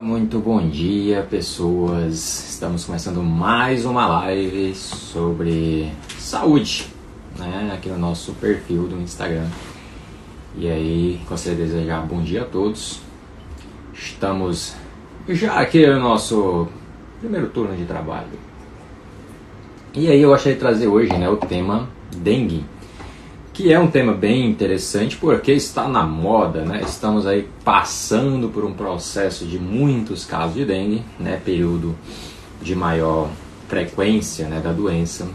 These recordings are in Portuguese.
Muito bom dia, pessoas. Estamos começando mais uma live sobre saúde, né? Aqui no nosso perfil do Instagram. E aí, gostaria de desejar bom dia a todos. Estamos já aqui no nosso primeiro turno de trabalho. E aí, eu gostaria de trazer hoje, né, o tema dengue, que é um tema bem interessante porque está na moda, né? Estamos aí passando por um processo de muitos casos de dengue, né? Período de maior frequência, né, da doença,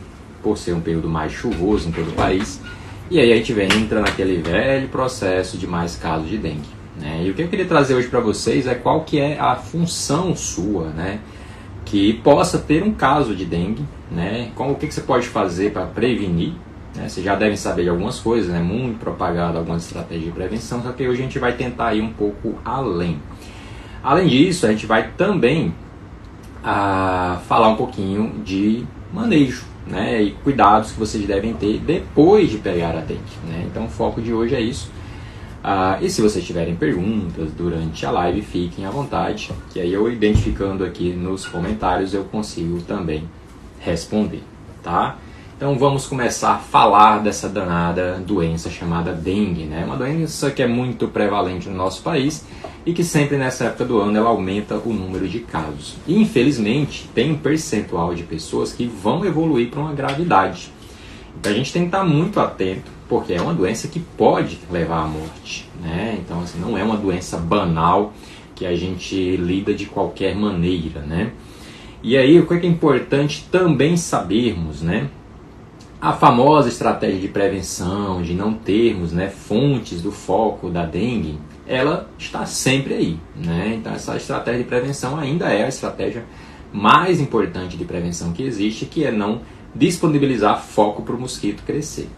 por ser um período mais chuvoso em todo o país. E aí a gente entra naquele velho processo de mais casos de dengue, né? E o que eu queria trazer hoje para vocês é qual que é a função sua, né, que possa ter um caso de dengue, né? O que você pode fazer para prevenir. Vocês já devem saber de algumas coisas, né? Muito propagado algumas estratégias de prevenção, só que hoje a gente vai tentar ir um pouco além. Além disso, a gente vai também falar um pouquinho de manejo, né? E cuidados que vocês devem ter depois de pegar a dengue, né? Então o foco de hoje é isso. E se vocês tiverem perguntas durante a live, fiquem à vontade, que aí eu identificando aqui nos comentários eu consigo também responder, tá? Então vamos começar a falar dessa danada doença chamada dengue, né? Uma doença que é muito prevalente no nosso país e que sempre nessa época do ano ela aumenta o número de casos. E infelizmente tem um percentual de pessoas que vão evoluir para uma gravidade. Então a gente tem que estar muito atento, porque é uma doença que pode levar à morte, né? Então assim, não é uma doença banal que a gente lida de qualquer maneira, né? E aí o que é importante também sabermos, né? A famosa estratégia de prevenção, de não termos, né, fontes do foco da dengue, ela está sempre aí, né? Então essa estratégia de prevenção ainda é a estratégia mais importante de prevenção que existe, que é não disponibilizar foco para o mosquito crescer.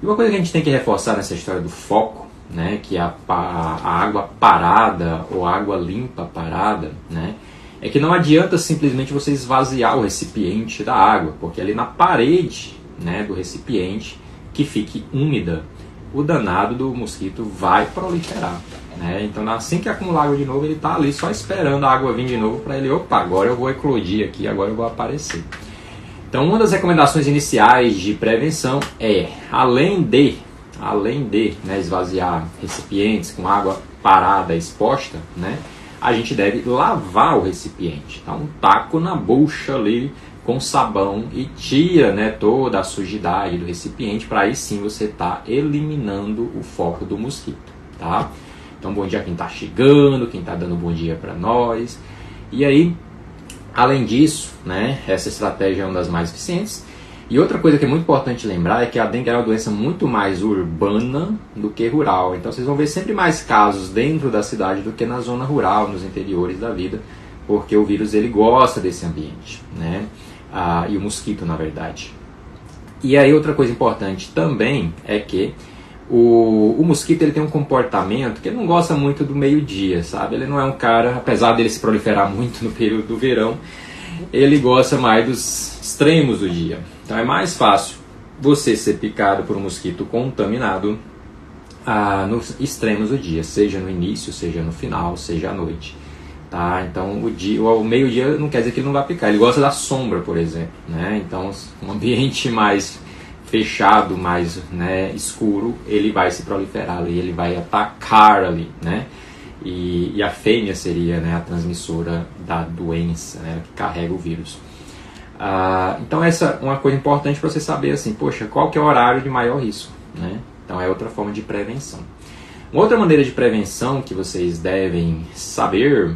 E uma coisa que a gente tem que reforçar nessa história do foco, né, que é a água parada ou água limpa parada, né, é que não adianta simplesmente você esvaziar o recipiente da água, porque ali na parede, né, do recipiente que fique úmida, o danado do mosquito vai proliferar, né? Então assim que acumular água de novo, ele está ali só esperando a água vir de novo para ele, opa, agora eu vou eclodir aqui, agora eu vou aparecer. Então uma das recomendações iniciais de prevenção é, além de né, esvaziar recipientes com água parada exposta, né, a gente deve lavar o recipiente, tá? Um taco na bucha ali com sabão e tira, né, toda a sujidade do recipiente, para aí sim você tá eliminando o foco do mosquito, tá? Então bom dia a quem está chegando, quem está dando bom dia para nós. E aí, além disso, né, essa estratégia é uma das mais eficientes. E outra coisa que é muito importante lembrar é que a dengue é uma doença muito mais urbana do que rural. Então vocês vão ver sempre mais casos dentro da cidade do que na zona rural, nos interiores da vida, porque o vírus ele gosta desse ambiente, né? E o mosquito, na verdade. E aí outra coisa importante também é que o mosquito ele tem um comportamento que ele não gosta muito do meio-dia, sabe? Ele não é um cara, apesar dele se proliferar muito no período do verão, ele gosta mais dos extremos do dia. Então é mais fácil você ser picado por um mosquito contaminado nos extremos do dia, seja no início, seja no final, seja à noite. Tá? Então o meio-dia não quer dizer que ele não vai picar, ele gosta da sombra, por exemplo, né? Então um ambiente mais fechado, mais, né, escuro, ele vai se proliferar ali, ele vai atacar ali, né? E a fêmea seria, né, a transmissora da doença, né, que carrega o vírus. Então essa é uma coisa importante para você saber, assim, poxa, qual que é o horário de maior risco, né? Então é outra forma de prevenção. Uma outra maneira de prevenção que vocês devem saber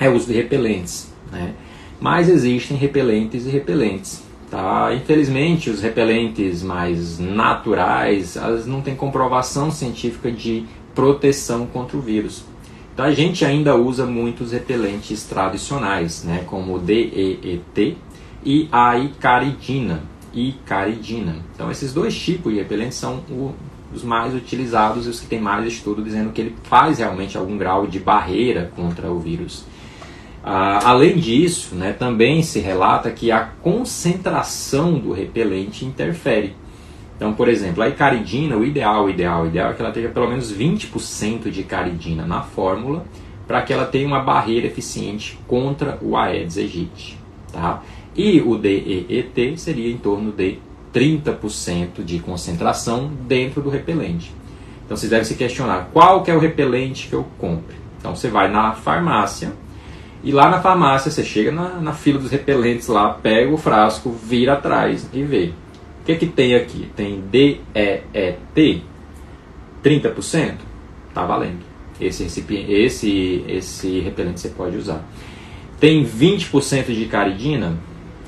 é o uso de repelentes, né? Mas existem repelentes e repelentes, tá? Infelizmente, os repelentes mais naturais, elas não têm comprovação científica de proteção contra o vírus. Então a gente ainda usa muitos repelentes tradicionais, né? Como o DEET e a icaridina. Então esses dois tipos de repelentes são os mais utilizados e os que têm mais estudo dizendo que ele faz realmente algum grau de barreira contra o vírus. Além disso, né, também se relata que a concentração do repelente interfere. Então, por exemplo, a icaridina, o ideal é que ela tenha pelo menos 20% de icaridina na fórmula para que ela tenha uma barreira eficiente contra o Aedes aegypti, tá? E o DEET seria em torno de 30% de concentração dentro do repelente. Então vocês devem se questionar, qual que é o repelente que eu compro? Então você vai na farmácia, e lá na farmácia você chega na fila dos repelentes lá, pega o frasco, vira atrás e vê. O que tem aqui? Tem DEET, 30%? Tá valendo. Esse repelente você pode usar. Tem 20% de caridina?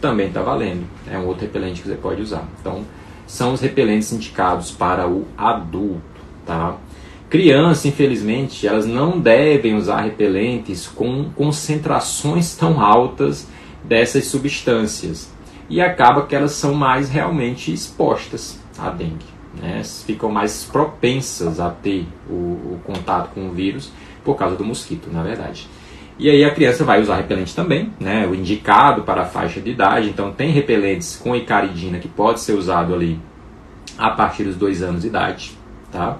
Também tá valendo. É um outro repelente que você pode usar. Então, são os repelentes indicados para o adulto, tá? Crianças, infelizmente, elas não devem usar repelentes com concentrações tão altas dessas substâncias. E acaba que elas são mais realmente expostas à dengue, né? Ficam mais propensas a ter o contato com o vírus por causa do mosquito, na verdade. E aí a criança vai usar repelente também, né? O indicado para a faixa de idade. Então tem repelentes com icaridina que pode ser usado ali a partir dos 2 anos de idade, tá?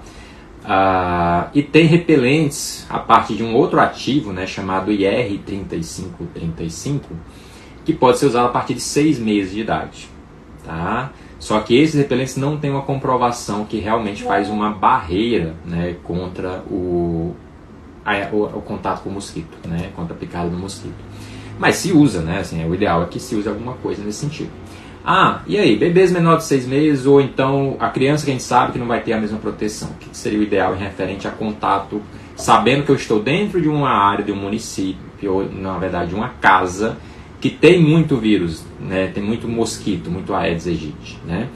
E tem repelentes a partir de um outro ativo, né, chamado IR3535, que pode ser usado a partir de 6 meses de idade, tá? Só que esses repelentes não têm uma comprovação que realmente faz uma barreira, né, contra o contato com o mosquito, né, contra a picada do mosquito. Mas se usa, né, assim, o ideal é que se use alguma coisa nesse sentido. E aí, bebês menores de 6 meses, ou então a criança que a gente sabe que não vai ter a mesma proteção. O que seria o ideal em referente a contato, sabendo que eu estou dentro de uma área, de um município, ou na verdade de uma casa, que tem muito vírus, né, tem muito mosquito, muito Aedes aegypti, né?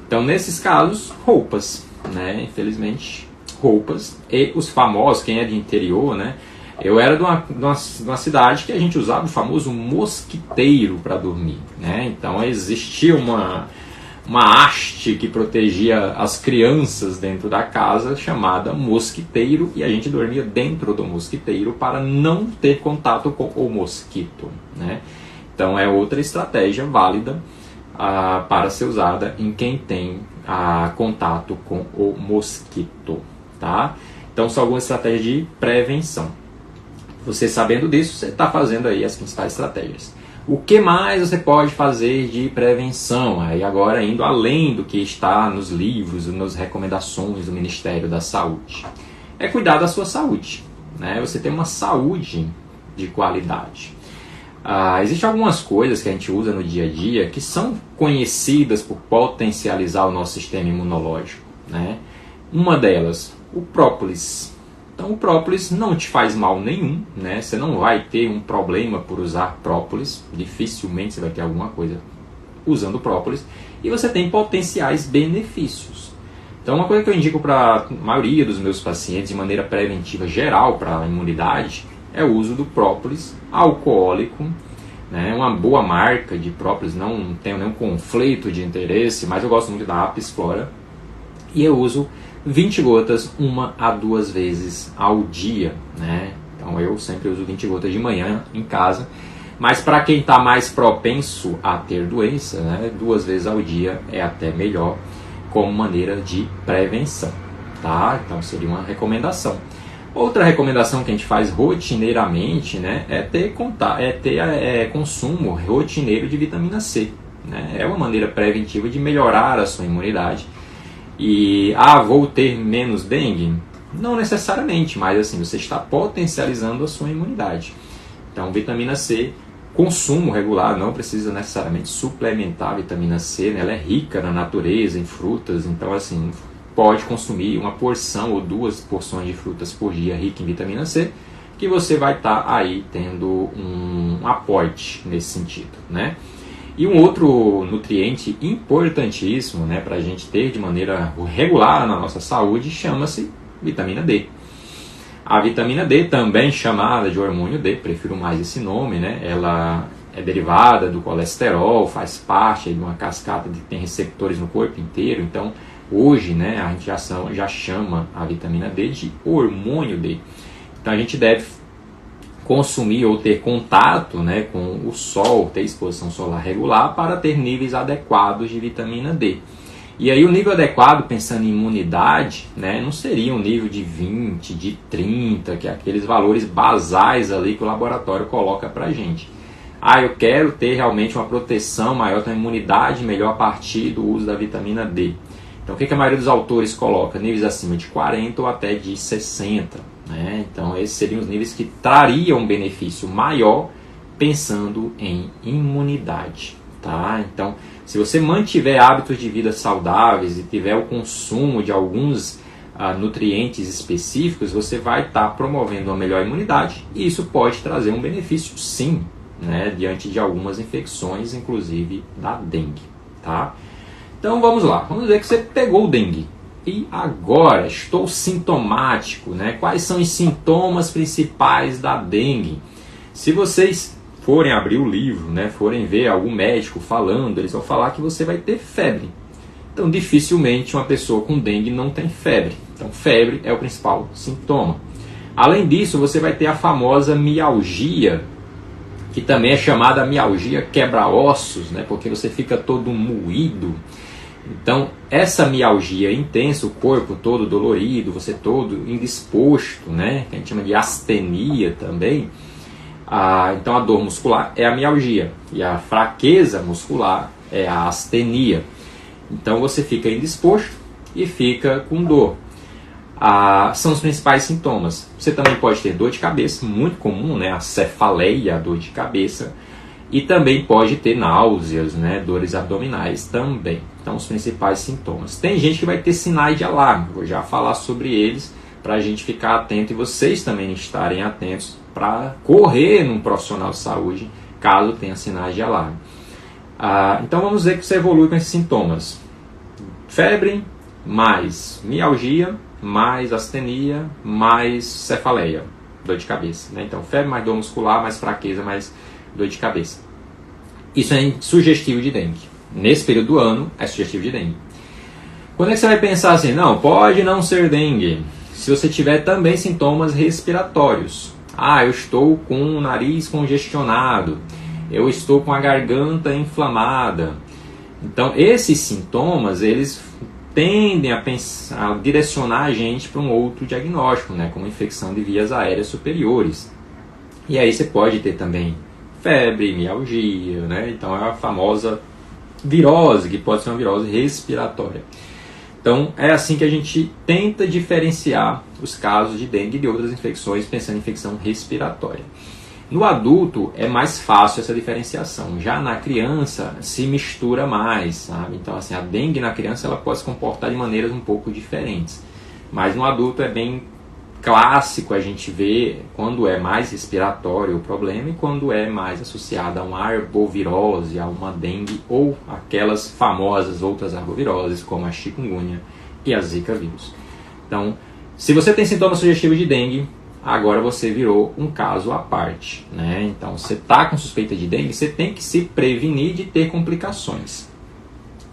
Então, nesses casos, roupas, né, infelizmente, roupas. E os famosos, quem é de interior, né? Eu era de uma cidade que a gente usava o famoso mosquiteiro para dormir, né? Então existia uma haste que protegia as crianças dentro da casa, chamada mosquiteiro, e a gente dormia dentro do mosquiteiro para não ter contato com o mosquito, né? Então é outra estratégia válida para ser usada em quem tem contato com o mosquito, tá? Então são algumas estratégias de prevenção. Você sabendo disso, você está fazendo aí as principais estratégias. O que mais você pode fazer de prevenção? Aí agora indo além do que está nos livros, nas recomendações do Ministério da Saúde. É cuidar da sua saúde, né? Você tem uma saúde de qualidade. Existem algumas coisas que a gente usa no dia a dia que são conhecidas por potencializar o nosso sistema imunológico, né? Uma delas, o própolis. Então o própolis não te faz mal nenhum, né? Você não vai ter um problema por usar própolis, dificilmente você vai ter alguma coisa usando própolis, e você tem potenciais benefícios. Então uma coisa que eu indico para a maioria dos meus pacientes de maneira preventiva geral para a imunidade é o uso do própolis alcoólico, né? Uma boa marca de própolis, não tenho nenhum conflito de interesse, mas eu gosto muito da Apis Flora, e eu uso 20 gotas 1 a 2 vezes ao dia, né? Então eu sempre uso 20 gotas de manhã em casa, mas para quem está mais propenso a ter doença, né, 2 vezes ao dia é até melhor como maneira de prevenção, tá? Então seria uma recomendação. Outra recomendação que a gente faz rotineiramente, né, é ter consumo rotineiro de vitamina C, né? É uma maneira preventiva de melhorar a sua imunidade. E, vou ter menos dengue? Não necessariamente, mas assim, você está potencializando a sua imunidade. Então, vitamina C, consumo regular, não precisa necessariamente suplementar a vitamina C, né? Ela é rica na natureza, em frutas, então assim, pode consumir uma porção ou 2 porções de frutas por dia rica em vitamina C, que você vai estar aí tendo um aporte nesse sentido, né? E um outro nutriente importantíssimo, né, para a gente ter de maneira regular na nossa saúde, chama-se vitamina D. A vitamina D, também chamada de hormônio D, prefiro mais esse nome, né? Ela é derivada do colesterol, faz parte de uma cascata que tem receptores no corpo inteiro. Então, hoje, né, a gente já chama a vitamina D de hormônio D. Então, a gente deve consumir ou ter contato, né, com o sol, ter exposição solar regular para ter níveis adequados de vitamina D. E aí o nível adequado, pensando em imunidade, né, não seria um nível de 20, de 30, que é aqueles valores basais ali que o laboratório coloca pra gente. Ah, eu quero ter realmente uma proteção maior, ter uma imunidade melhor a partir do uso da vitamina D. Então o que a maioria dos autores coloca? Níveis acima de 40 ou até de 60. Né? Então esses seriam os níveis que trariam um benefício maior pensando em imunidade. Tá? Então, se você mantiver hábitos de vida saudáveis e tiver o consumo de alguns nutrientes específicos, você vai estar promovendo uma melhor imunidade e isso pode trazer um benefício sim, né, diante de algumas infecções, inclusive da dengue. Tá? Então vamos lá, vamos dizer que você pegou o dengue e agora estou sintomático. Né? Quais são os sintomas principais da dengue? Se vocês forem abrir o livro, né, forem ver algum médico falando, eles vão falar que você vai ter febre. Então, dificilmente uma pessoa com dengue não tem febre. Então, febre é o principal sintoma. Além disso, você vai ter a famosa mialgia, que também é chamada mialgia quebra-ossos, né, porque você fica todo moído. Então, essa mialgia intensa, o corpo todo dolorido, você todo indisposto, né, que a gente chama de astenia também. Então a dor muscular é a mialgia e a fraqueza muscular é a astenia. Então você fica indisposto e fica com dor. São os principais sintomas. Você também pode ter dor de cabeça, muito comum, né? A cefaleia, a dor de cabeça. E também pode ter náuseas, né? Dores abdominais também. Então os principais sintomas. Tem gente que vai ter sinais de alarme, vou já falar sobre eles para a gente ficar atento e vocês também estarem atentos para correr num profissional de saúde caso tenha sinais de alarme. Então vamos ver que você evolui com esses sintomas. Febre, mais mialgia, mais astenia, mais cefaleia, dor de cabeça. Né? Então febre, mais dor muscular, mais fraqueza, mais dor de cabeça. Isso é sugestivo de dengue. Nesse período do ano é sugestivo de dengue. Quando é que você vai pensar assim, não, pode não ser dengue, se você tiver também sintomas respiratórios. Eu estou com o nariz congestionado, eu estou com a garganta inflamada. Então, esses sintomas, eles tendem a direcionar a gente para um outro diagnóstico, né, como infecção de vias aéreas superiores. E aí você pode ter também febre, mialgia, né? Então é a famosa virose, que pode ser uma virose respiratória. Então é assim que a gente tenta diferenciar os casos de dengue e de outras infecções, pensando em infecção respiratória. No adulto é mais fácil essa diferenciação, já na criança se mistura mais, sabe? Então assim, a dengue na criança ela pode se comportar de maneiras um pouco diferentes, mas no adulto é bem clássico a gente ver quando é mais respiratório o problema e quando é mais associado a uma arbovirose, a uma dengue ou aquelas famosas outras arboviroses como a chikungunya e a zika vírus. Então, se você tem sintomas sugestivos de dengue, agora você virou um caso à parte, né? Então, você está com suspeita de dengue, você tem que se prevenir de ter complicações.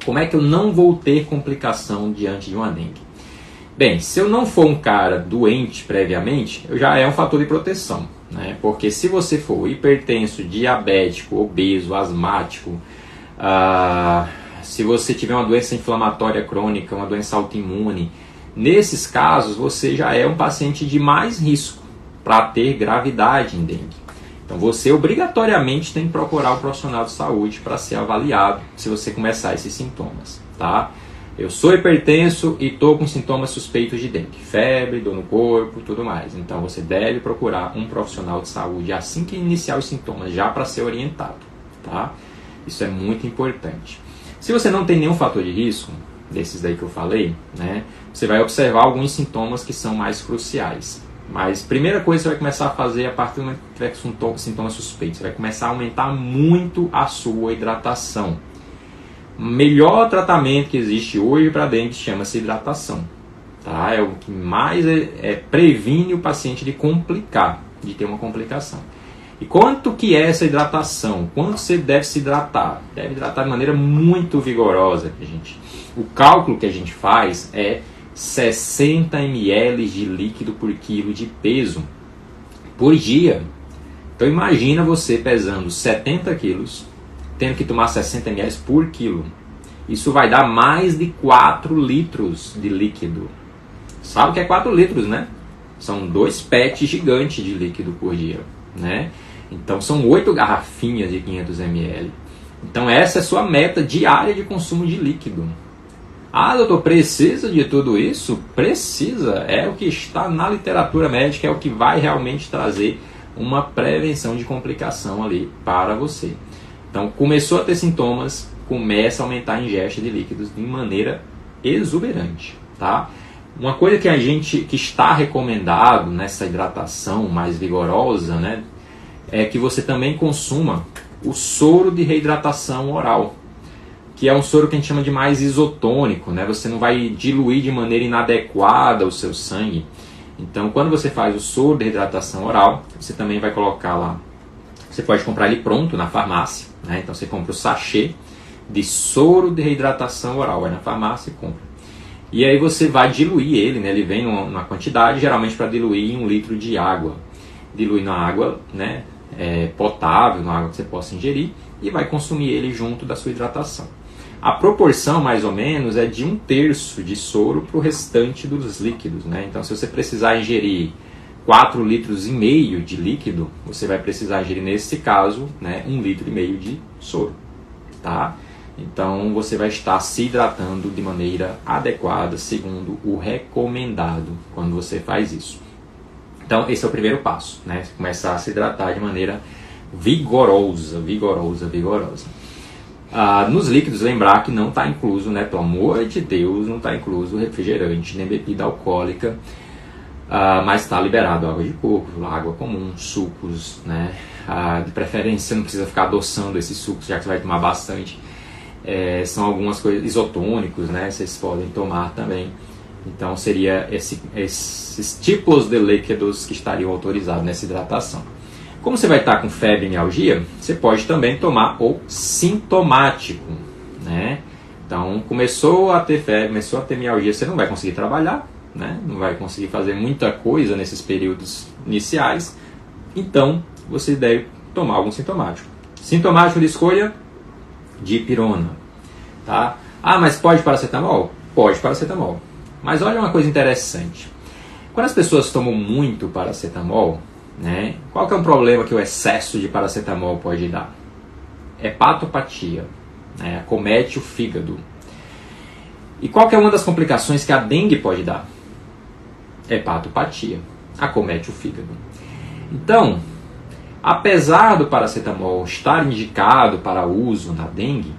Como é que eu não vou ter complicação diante de uma dengue? Bem, se eu não for um cara doente previamente, já é um fator de proteção, né? Porque se você for hipertenso, diabético, obeso, asmático, se você tiver uma doença inflamatória crônica, uma doença autoimune, nesses casos você já é um paciente de mais risco para ter gravidade em dengue. Então você obrigatoriamente tem que procurar um profissional de saúde para ser avaliado se você começar esses sintomas, tá? Eu sou hipertenso e estou com sintomas suspeitos de dengue, febre, dor no corpo e tudo mais. Então você deve procurar um profissional de saúde assim que iniciar os sintomas, já para ser orientado, tá? Isso é muito importante. Se você não tem nenhum fator de risco, desses daí que eu falei, né, você vai observar alguns sintomas que são mais cruciais. Mas primeira coisa que você vai começar a fazer a partir do momento que tiver sintomas suspeitos, você vai começar a aumentar muito a sua hidratação. O melhor tratamento que existe hoje para dengue chama-se hidratação. Tá? É o que mais previne o paciente de complicar, de ter uma complicação. E quanto que é essa hidratação? Quanto você deve se hidratar? Deve hidratar de maneira muito vigorosa, gente. O cálculo que a gente faz é 60 ml de líquido por quilo de peso por dia. Então imagina você pesando 70 quilos, tendo que tomar 60 ml por quilo. isso vai dar mais de 4 litros de líquido. Sabe o que é 4 litros, né? São 2 pets gigantes de líquido por dia, né? Então são 8 garrafinhas de 500 ml. Então essa é a sua meta diária de consumo de líquido. Ah, doutor, precisa de tudo isso? Precisa. É o que está na literatura médica, é o que vai realmente trazer uma prevenção de complicação ali para você. Então começou a ter sintomas, começa a aumentar a ingesta de líquidos de maneira exuberante, tá? Uma coisa que está recomendado nessa hidratação mais vigorosa, né, é que você também consuma o soro de reidratação oral, que é um soro que a gente chama de mais isotônico, né? Você não vai diluir de maneira inadequada o seu sangue. Então, quando você faz o soro de reidratação oral, você também vai colocar lá. Você pode comprar ele pronto na farmácia, né? Então você compra o sachê de soro de reidratação oral, vai na farmácia e compra. E aí você vai diluir ele, né? Ele vem numa quantidade, geralmente para diluir em 1 litro de água. Diluir na água, né? Potável, na água que você possa ingerir, e vai consumir ele junto da sua hidratação. A proporção, mais ou menos, é de 1/3 de soro para o restante dos líquidos, né? Então, se você precisar ingerir 4,5 litros de líquido, você vai precisar ingerir, nesse caso, né, 1,5 litro de soro, tá? Então você vai estar se hidratando de maneira adequada, segundo o recomendado, quando você faz isso. Então esse é o primeiro passo, né? Começar a se hidratar de maneira vigorosa. Nos líquidos, lembrar que não está incluso, né? Pelo amor de Deus, não está incluso refrigerante, nem bebida alcoólica, mas está liberado água de coco, água comum, sucos, né? De preferência você não precisa ficar adoçando esses sucos, já que você vai tomar bastante. São algumas coisas isotônicos, né? Vocês podem tomar também. Então seria esses tipos de líquidos que estariam autorizados nessa hidratação. Como você vai estar com febre e mialgia, você pode também tomar o sintomático, né? Então começou a ter febre, começou a ter mialgia, você não vai conseguir trabalhar, né? Não vai conseguir fazer muita coisa nesses períodos iniciais. Então você deve tomar algum sintomático. Sintomático de escolha: dipirona, tá? Ah, mas pode paracetamol? Pode paracetamol. Mas olha uma coisa interessante. Quando as pessoas tomam muito paracetamol, né, qual que é um problema que o excesso de paracetamol pode dar? Hepatopatia, né, acomete o fígado. E qual que é uma das complicações que a dengue pode dar? Hepatopatia, acomete o fígado. Então, apesar do paracetamol estar indicado para uso na dengue,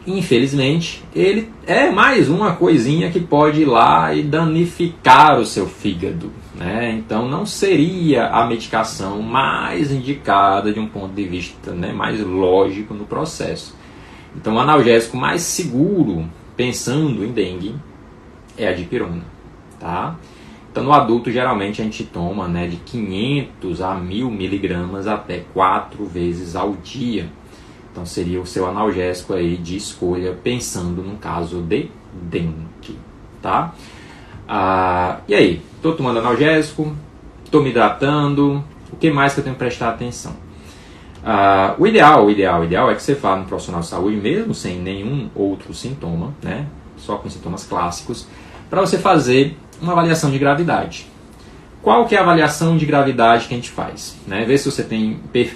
infelizmente, ele é mais uma coisinha que pode ir lá e danificar o seu fígado, né? Então não seria a medicação mais indicada de um ponto de vista, né, mais lógico no processo. Então o analgésico mais seguro, pensando em dengue, é a dipirona, tá? Então no adulto geralmente a gente toma, né, de 500 a 1.000 miligramas até 4 vezes ao dia. Então seria o seu analgésico aí de escolha, pensando no caso de dengue, tá? E aí? Estou tomando analgésico, estou me hidratando, o que mais que eu tenho que prestar atenção? O ideal é que você vá no profissional de saúde, mesmo sem nenhum outro sintoma, né? Só com sintomas clássicos, para você fazer uma avaliação de gravidade. Qual que é a avaliação de gravidade que a gente faz? Né? Ver se você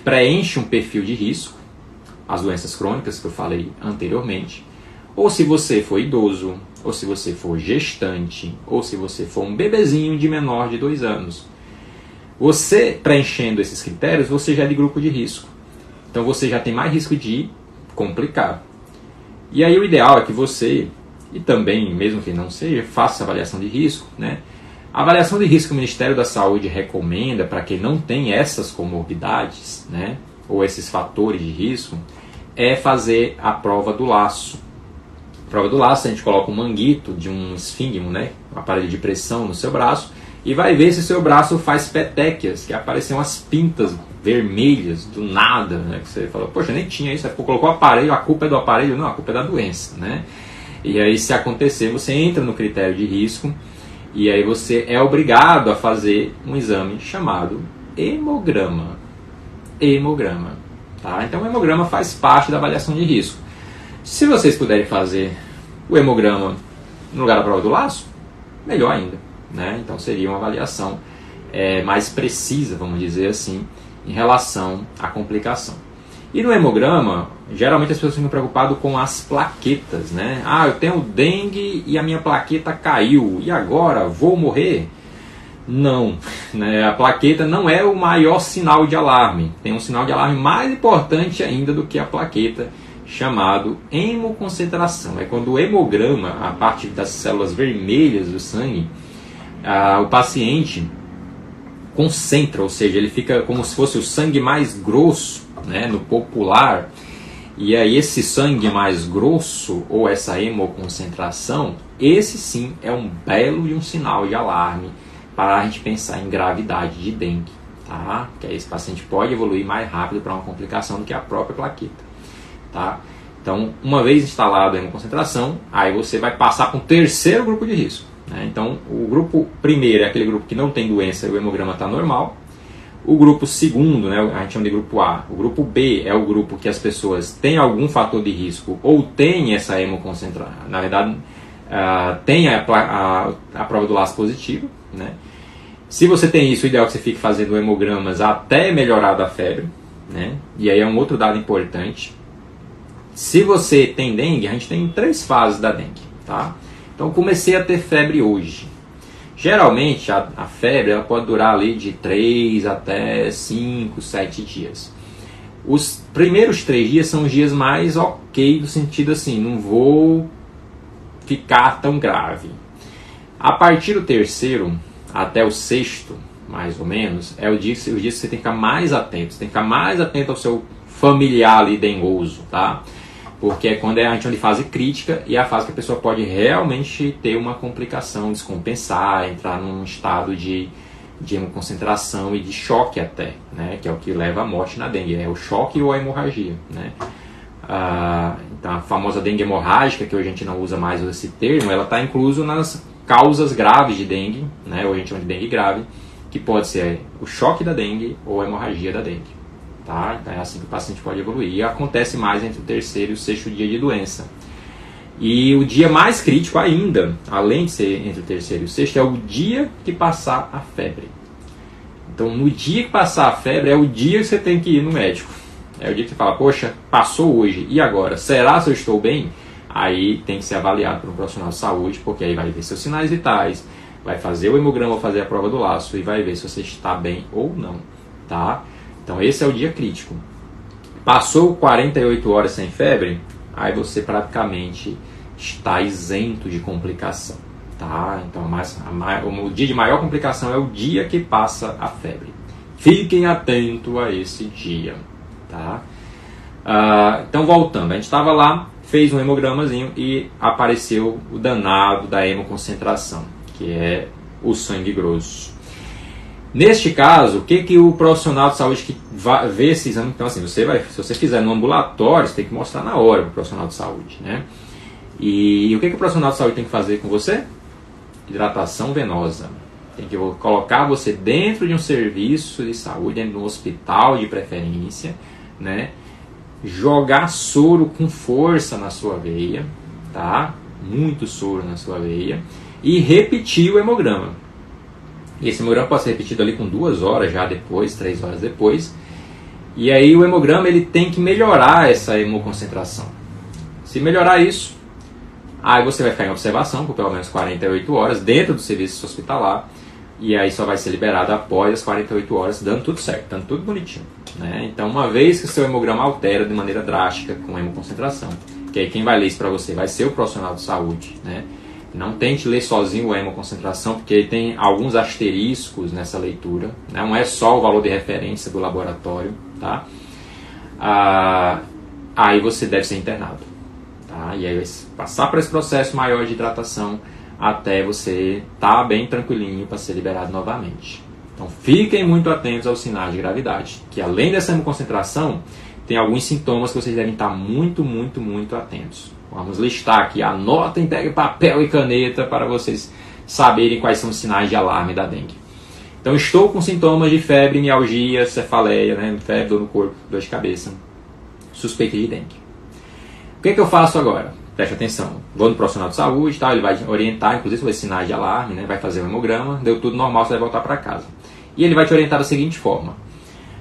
preenche um perfil de risco, as doenças crônicas que eu falei anteriormente, ou se você for idoso, ou se você for gestante, ou se você for um bebezinho de menor de 2 anos. Você preenchendo esses critérios, você já é de grupo de risco. Então você já tem mais risco de complicar. E aí o ideal é que você, e também, mesmo que não seja, faça avaliação de risco, né? A avaliação de risco que o Ministério da Saúde recomenda para quem não tem essas comorbidades, né, ou esses fatores de risco, é fazer a prova do laço. A prova do laço, a gente coloca um manguito de um esfíngimo, né, um aparelho de pressão no seu braço, e vai ver se o seu braço faz petequias, que aparecem umas pintas vermelhas do nada, né, que você fala, poxa, nem tinha isso, aí colocou o aparelho, a culpa é do aparelho? Não, a culpa é da doença, né? E aí, se acontecer, você entra no critério de risco, e aí você é obrigado a fazer um exame chamado hemograma. Hemograma, tá? Então o hemograma faz parte da avaliação de risco. Se vocês puderem fazer o hemograma no lugar da prova do laço, melhor ainda, né? Então seria uma avaliação mais precisa, vamos dizer assim, em relação à complicação. E no hemograma, geralmente as pessoas ficam preocupadas com as plaquetas, né? Ah, eu tenho dengue e a minha plaqueta caiu, e agora vou morrer? Não, né? A plaqueta não é o maior sinal de alarme. Tem um sinal de alarme mais importante ainda do que a plaqueta, chamado hemoconcentração. É quando o hemograma, a parte das células vermelhas do sangue, o paciente concentra, ou seja, ele fica como se fosse o sangue mais grosso, né, no popular. E aí esse sangue mais grosso, ou essa hemoconcentração, esse sim é um belo de um sinal de alarme para a gente pensar em gravidade de dengue, tá? Que aí esse paciente pode evoluir mais rápido para uma complicação do que a própria plaqueta, tá? Então, uma vez instalado a hemoconcentração, aí você vai passar para um terceiro grupo de risco, né? Então, o grupo primeiro é aquele grupo que não tem doença e o hemograma está normal. O grupo segundo, né, a gente chama de grupo A. O grupo B é o grupo que as pessoas têm algum fator de risco ou têm essa hemoconcentração. Na verdade, tem a prova do laço positiva, né? Se você tem isso, o ideal é que você fique fazendo hemogramas até melhorar da febre, né? E aí é um outro dado importante. Se você tem dengue, a gente tem 3 fases da dengue, tá? Então, comecei a ter febre hoje. Geralmente, a febre ela pode durar ali de 3 até 5, 7 dias. Os primeiros 3 dias são os dias mais ok, no sentido assim, não vou ficar tão grave. A partir do terceiro até o sexto, mais ou menos, é os dias que você tem que ficar mais atento. Você tem que ficar mais atento ao seu familiar ali dengoso, tá? Porque é quando a gente de fase crítica e é a fase que a pessoa pode realmente ter uma complicação, descompensar, entrar num estado de hemoconcentração e de choque até, né? Que é o que leva à morte na dengue, é o choque ou a hemorragia, né? Então a famosa dengue hemorrágica, que hoje a gente não usa mais esse termo, ela está incluso nas causas graves de dengue, né? Ou a gente chama de dengue grave, que pode ser o choque da dengue ou a hemorragia da dengue. Tá? Então é assim que o paciente pode evoluir. E acontece mais entre o terceiro e o sexto dia de doença. E o dia mais crítico ainda, além de ser entre o terceiro e o sexto, é o dia que passar a febre. Então, no dia que passar a febre, é o dia que você tem que ir no médico. É o dia que você fala, poxa, passou hoje, e agora? Será que eu estou bem? Aí tem que ser avaliado por um profissional de saúde, porque aí vai ver seus sinais vitais, vai fazer o hemograma, fazer a prova do laço, e vai ver se você está bem ou não, tá? Então esse é o dia crítico. Passou 48 horas sem febre, aí você praticamente está isento de complicação, tá? Então o dia de maior complicação é o dia que passa a febre. Fiquem atentos a esse dia, tá? Então voltando, a gente estava lá, fez um hemogramazinho e apareceu o danado da hemoconcentração, que é o sangue grosso. Neste caso, o que o profissional de saúde que vai ver esse exame, então assim, se você fizer no ambulatório, você tem que mostrar na hora para o profissional de saúde, né? E o que o profissional de saúde tem que fazer com você? Hidratação venosa. Tem que colocar você dentro de um serviço de saúde, dentro de um hospital de preferência, né? Jogar soro com força na sua veia, tá? Muito soro na sua veia. E repetir o hemograma. E esse hemograma pode ser repetido ali com 2 horas já depois, 3 horas depois. E aí o hemograma ele tem que melhorar essa hemoconcentração. Se melhorar isso, aí você vai ficar em observação por pelo menos 48 horas dentro do serviço hospitalar. E aí só vai ser liberado após as 48 horas, dando tudo certo, dando tudo bonitinho, né? Então uma vez que o seu hemograma altera de maneira drástica com a hemoconcentração, que aí quem vai ler isso para você vai ser o profissional de saúde, né? Não tente ler sozinho a hemoconcentração, porque ele tem alguns asteriscos nessa leitura. Não é só o valor de referência do laboratório, tá? Aí você deve ser internado, tá? E aí vai passar por esse processo maior de hidratação até você estar bem tranquilinho para ser liberado novamente. Então fiquem muito atentos aos sinais de gravidade, que além dessa hemoconcentração, tem alguns sintomas que vocês devem estar muito, muito, muito atentos. Vamos listar aqui, anotem, peguem papel e caneta para vocês saberem quais são os sinais de alarme da dengue. Então, estou com sintomas de febre, mialgia, cefaleia, né? Febre, dor no corpo, dor de cabeça, suspeita de dengue. que eu faço agora? Preste atenção, vou no profissional de saúde, tá? Ele vai orientar, inclusive sobre sinais de alarme, né? Vai fazer o hemograma, deu tudo normal, você vai voltar para casa. E ele vai te orientar da seguinte forma: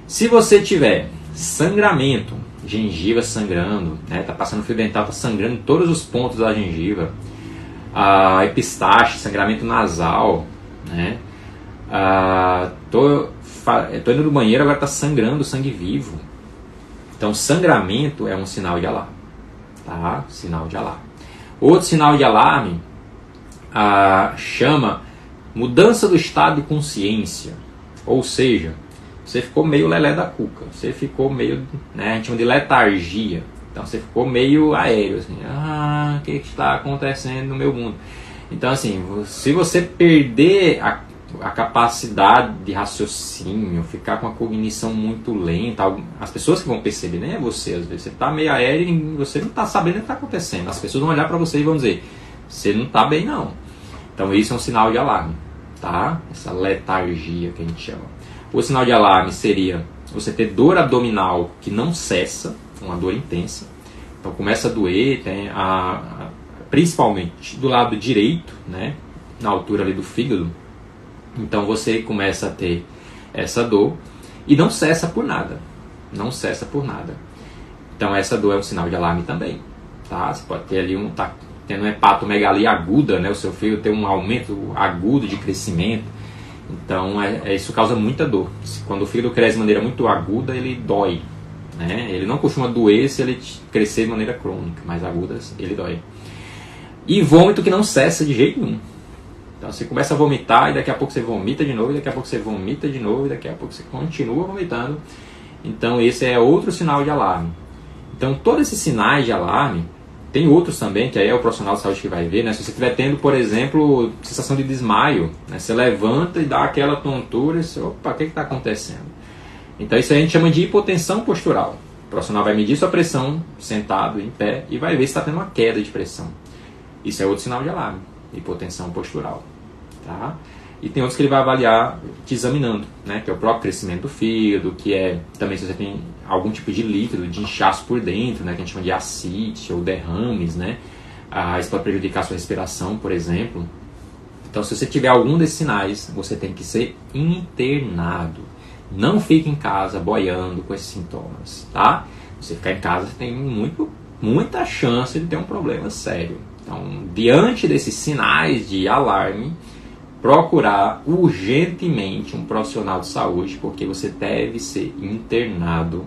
se você tiver sangramento, gengiva sangrando, né? Tá passando fio dental, tá sangrando em todos os pontos da gengiva, a epistaxe, sangramento nasal, né? Tô indo no banheiro, agora tá sangrando sangue vivo. Então, sangramento é um sinal de alarme, tá? Sinal de alarme. Outro sinal de alarme chama mudança do estado de consciência, ou seja, você ficou meio lelé da cuca, você ficou meio, né, a gente chama de letargia. Então você ficou meio aéreo, assim, o que está acontecendo no meu mundo? Então assim, se você perder a capacidade de raciocínio, ficar com a cognição muito lenta, as pessoas que vão perceber, nem é você, às vezes você está meio aéreo e você não está sabendo o que está acontecendo. As pessoas vão olhar para você e vão dizer, você não está bem não. Então isso é um sinal de alarme, tá? Essa letargia que a gente chama. O sinal de alarme seria você ter dor abdominal que não cessa, uma dor intensa. Então começa a doer, tem principalmente do lado direito, né, na altura ali do fígado. Então você começa a ter essa dor e não cessa por nada. Não cessa por nada. Então essa dor é um sinal de alarme também, tá? Você pode ter ali tá tendo uma hepatomegalia aguda, né? O seu fígado tem um aumento agudo de crescimento. Então isso causa muita dor. Quando o fígado cresce de maneira muito aguda, ele dói, né? Ele não costuma doer se ele crescer de maneira crônica, mas aguda ele dói. E vômito que não cessa de jeito nenhum. Então você começa a vomitar e daqui a pouco você vomita de novo, e daqui a pouco você vomita de novo, e daqui a pouco você continua vomitando. Então esse é outro sinal de alarme. Então todos esses sinais de alarme, tem outros também, que aí é o profissional de saúde que vai ver, né? Se você estiver tendo, por exemplo, sensação de desmaio, né? Você levanta e dá aquela tontura e você, opa, o que está acontecendo? Então isso aí a gente chama de hipotensão postural. O profissional vai medir sua pressão sentado, em pé, e vai ver se está tendo uma queda de pressão. Isso é outro sinal de alarme, hipotensão postural. Tá? E tem outros que ele vai avaliar te examinando, né? Que é o próprio crescimento do fígado, que é também se você tem algum tipo de líquido, de inchaço por dentro, né? Que a gente chama de ascite ou derrames, né? Isso pode prejudicar a sua respiração, por exemplo. Então, se você tiver algum desses sinais, você tem que ser internado. Não fique em casa boiando com esses sintomas, tá? Se você ficar em casa, você tem muita chance de ter um problema sério. Então, diante desses sinais de alarme, procurar urgentemente um profissional de saúde, porque você deve ser internado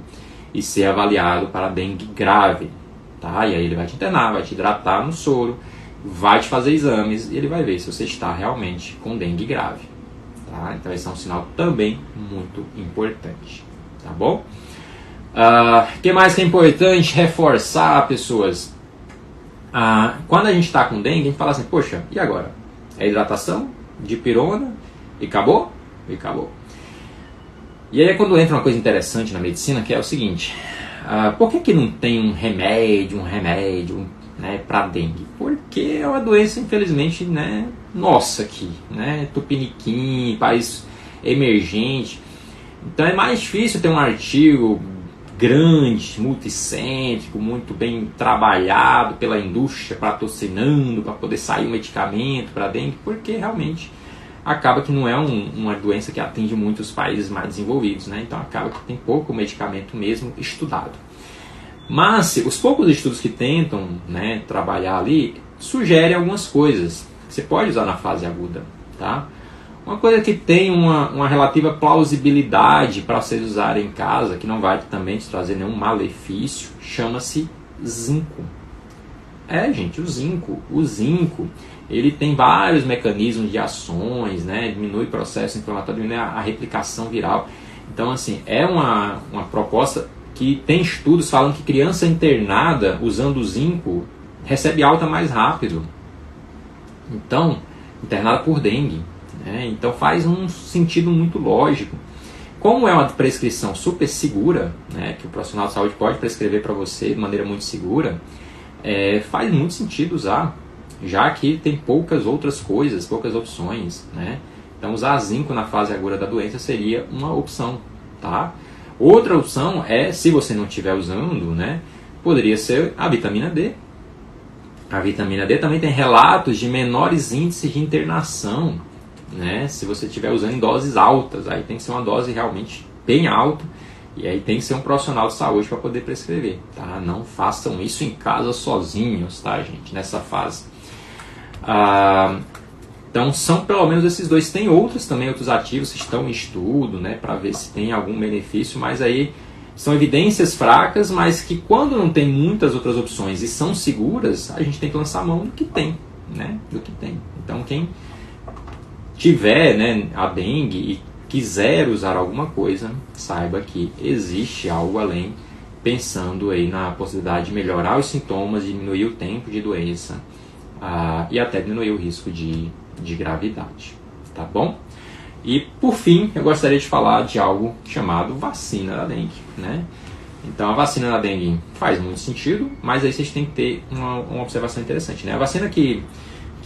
e ser avaliado para dengue grave, tá? E aí ele vai te internar, vai te hidratar no soro, vai te fazer exames e ele vai ver se você está realmente com dengue grave, tá? Então esse é um sinal também muito importante, tá bom? O que mais que é importante reforçar, pessoas? Quando a gente está com dengue, a gente fala assim, poxa, e agora? É hidratação? Dipirona e acabou? E acabou. E aí é quando entra uma coisa interessante na medicina, que é o seguinte: por que não tem um remédio, né, para dengue? Porque é uma doença, infelizmente, né, nossa aqui, né, tupiniquim, país emergente. Então é mais difícil ter um artigo grande, multicêntrico, muito bem trabalhado pela indústria, patrocinando, para poder sair um medicamento para dengue, porque realmente acaba que não é uma doença que atinge muitos países mais desenvolvidos, né? Então acaba que tem pouco medicamento mesmo estudado. Mas os poucos estudos que tentam, né, trabalhar ali, sugerem algumas coisas que você pode usar na fase aguda, tá? Uma coisa que tem uma relativa plausibilidade para vocês usarem em casa, que não vai também te trazer nenhum malefício, chama-se zinco. Gente, o zinco, ele tem vários mecanismos de ações, né? Diminui o processo inflamatório, diminui a replicação viral. Então, assim, é uma proposta que tem estudos falando que criança internada usando o zinco recebe alta mais rápido. Então, internada por dengue. Então faz um sentido muito lógico. Como é uma prescrição super segura, né, que o profissional de saúde pode prescrever para você de maneira muito segura, faz muito sentido usar, já que tem poucas outras coisas, poucas opções, né? Então usar zinco na fase aguda da doença seria uma opção, tá? Outra opção é, se você não estiver usando, né, poderia ser a vitamina D. A vitamina D também tem relatos de menores índices de internação, né? Se você estiver usando em doses altas, aí tem que ser uma dose realmente bem alta, e aí tem que ser um profissional de saúde para poder prescrever, tá? Não façam isso em casa sozinhos, tá, gente, nessa fase. Então são pelo menos esses dois. Tem outros também, outros ativos que estão em estudo, né, para ver se tem algum benefício, mas aí são evidências fracas, mas que quando não tem muitas outras opções e são seguras, a gente tem que lançar mão do que tem, né? Do que tem. Então quem tiver, né, a dengue e quiser usar alguma coisa, saiba que existe algo além, pensando aí na possibilidade de melhorar os sintomas, diminuir o tempo de doença e até diminuir o risco de gravidade, tá bom? E por fim, eu gostaria de falar de algo chamado vacina da dengue, né? Então a vacina da dengue faz muito sentido, mas aí vocês têm que ter uma observação interessante, né? A vacina que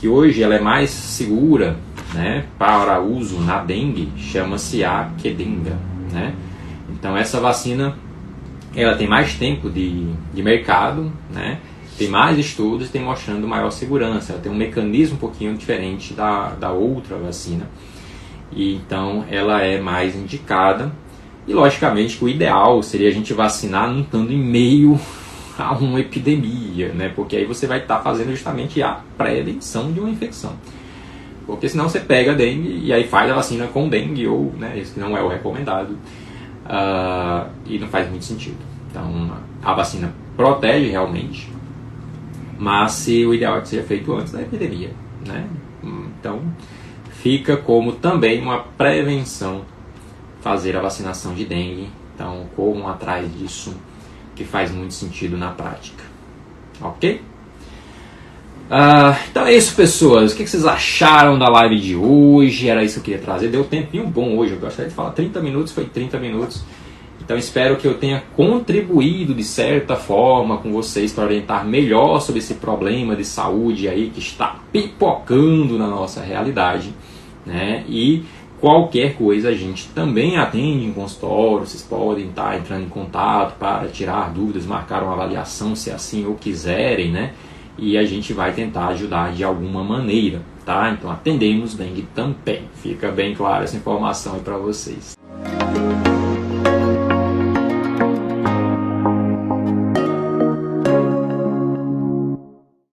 hoje ela é mais segura, né, para uso na dengue chama-se a Qdenga, né? Então essa vacina ela tem mais tempo de mercado, né? Tem mais estudos e tem mostrando maior segurança. Ela tem um mecanismo um pouquinho diferente da outra vacina. E então ela é mais indicada. E logicamente que o ideal seria a gente vacinar não estando em meio a uma epidemia, né? Porque aí você vai estar fazendo justamente a prevenção de uma infecção. Porque senão você pega a dengue e aí faz a vacina com dengue, ou, né, isso que não é o recomendado, e não faz muito sentido. Então a vacina protege realmente, mas se o ideal é que seja feito antes da epidemia, né? Então fica como também uma prevenção fazer a vacinação de dengue. Então corram atrás disso, que faz muito sentido na prática. Ok? Então é isso, pessoas. O que vocês acharam da live de hoje? Era isso que eu queria trazer. Deu um tempinho bom hoje. Eu gostaria de falar 30 minutos, foi 30 minutos. Então espero que eu tenha contribuído de certa forma com vocês para orientar melhor sobre esse problema de saúde aí que está pipocando na nossa realidade, né? E qualquer coisa a gente também atende em consultório. Vocês podem estar entrando em contato para tirar dúvidas, marcar uma avaliação se assim o quiserem, né? E a gente vai tentar ajudar de alguma maneira, tá? Então atendemos dengue também. Fica bem clara essa informação aí para vocês.